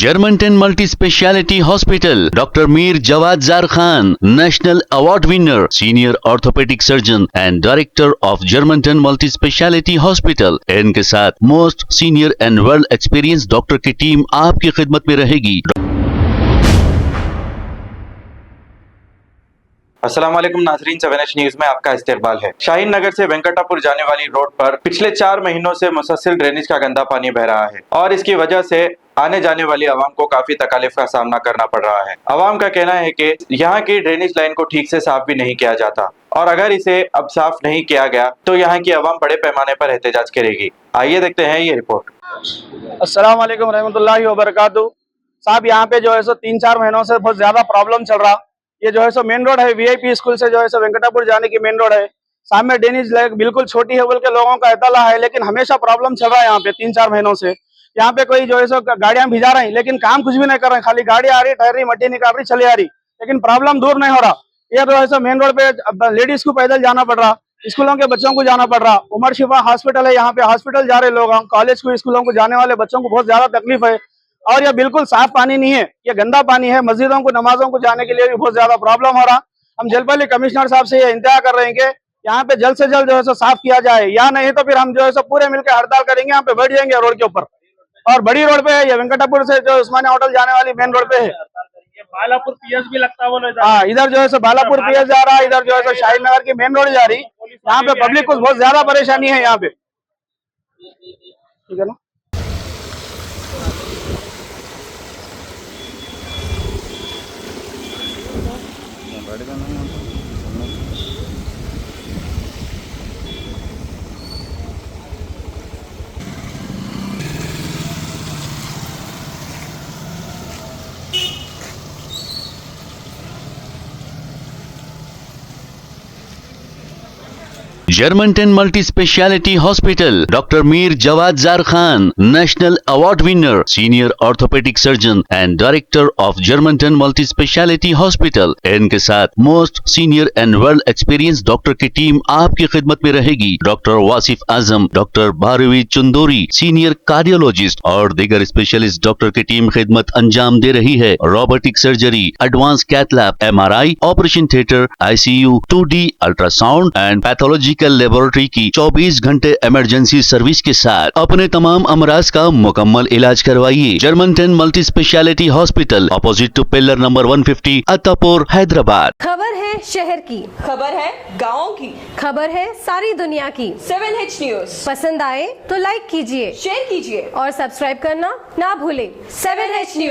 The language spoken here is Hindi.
Germanton multi speciality hospital, doctor Mir Jawad Zar Khan, national award winner, senior orthopaedic surgeon and director of Germanton multi speciality hospital. इनके साथ most senior and well experience doctor की टीम आपकी खिदमत में रहेगी। अस्सलाम वालेकुम नाज़रीन, 7H न्यूज में आपका इस्तकबाल है। शाहीन नगर से वेंकटापुर जाने वाली रोड पर पिछले 4 महीनों से मुसलसल ड्रेनेज का गंदा पानी बह रहा है और इसकी वजह से आने जाने वाली आवाम को काफी तकलीफ का सामना करना पड़ रहा है। आवाम का कहना है कि यहाँ की ड्रेनेज लाइन को ठीक से साफ भी नहीं किया जाता और अगर इसे अब साफ नहीं किया गया तो यहाँ की आवाम बड़े पैमाने पर एहतजाज करेगी। आइए देखते हैं ये रिपोर्ट। अस्सलाम वालेकुम रहमतुल्लाहि व बरकातहू। साहब यहाँ पे जो है सो 3-4 महीनों से बहुत ज्यादा प्रॉब्लम चल रहा। ये जो है सो मेन रोड है, वीआईपी स्कूल से जो है सो वेंकटापुर जाने की मेन रोड है। सामने ड्रेनेज लाइन बिल्कुल छोटी है बोल के लोगों का एतला है, लेकिन हमेशा प्रॉब्लम चल रहा है यहाँ पे 3-4 महीनों से। यहाँ पे कोई जो है सो गाड़ियां भिजा रही, लेकिन काम कुछ भी नहीं कर रहे, खाली गाड़ी आ रही, ठहर रही, मट्टी निकाल रही, चली आ रही, लेकिन प्रॉब्लम दूर नहीं हो रहा। ये जो है सो मेन रोड पे लेडीज को पैदल जाना पड़ रहा, स्कूलों के बच्चों को जाना पड़ रहा। उमर शिफा हॉस्पिटल है, यहाँ पे हॉस्पिटल जा रहे लोग, कॉलेज को स्कूलों को जाने वाले बच्चों को बहुत ज्यादा तकलीफ है। और ये बिल्कुल साफ पानी नहीं है, ये गंदा पानी है। मस्जिदों को नमाजों को जाने के लिए भी बहुत ज्यादा प्रॉब्लम हो रहा। हम जलपल्ली कमिश्नर साहब से ये इंतजार कर रहे हैं कि यहाँ पे जल्द से जल्द जो है सो साफ किया जाए, या नहीं तो फिर हम जो है सो पूरे मिलकर हड़ताल करेंगे, यहाँ पे बैठ जाएंगे रोड के ऊपर। और बड़ी रोड पे है, ये वेंकटापुर से जो उस्मानिया होटल जाने वाली मेन रोड पे है। बालापुर पीएस भी लगता है। हाँ, इधर जो है सो बालापुर पीएस जा रहा है, इधर जो है सो शाहीन नगर की मेन रोड जा रही। यहाँ पे पब्लिक को बहुत ज्यादा परेशानी है यहाँ पे, ठीक है ना। Germantown multi speciality hospital, doctor Mir Jawad Zar Khan, national award winner, senior orthopaedic surgeon and director of Germanton multi speciality hospital. इनके साथ most senior and well experience doctor की टीम आपकी खिदमत में रहेगी। Doctor Wasif Azam, doctor Bharvi Chandori, senior cardiologist और दीगर स्पेशलिस्ट डॉक्टर की टीम खिदमत अंजाम दे रही है। Robotic surgery, advance cath lab, MRI, operation theatre, ICU, 2D ultrasound and pathological laboratory की 24 घंटे इमरजेंसी सर्विस के साथ अपने तमाम अमराज का मुकम्मल इलाज करवाइए। Germanten multi speciality hospital, opposite to pillar number 150, Attapur, Hyderabad. खबर है शहर की, खबर है गाँव की, खबर है सारी दुनिया की। 7H न्यूज पसंद आए तो लाइक कीजिए, शेयर कीजिए और सब्सक्राइब करना ना भूलें। 7H news.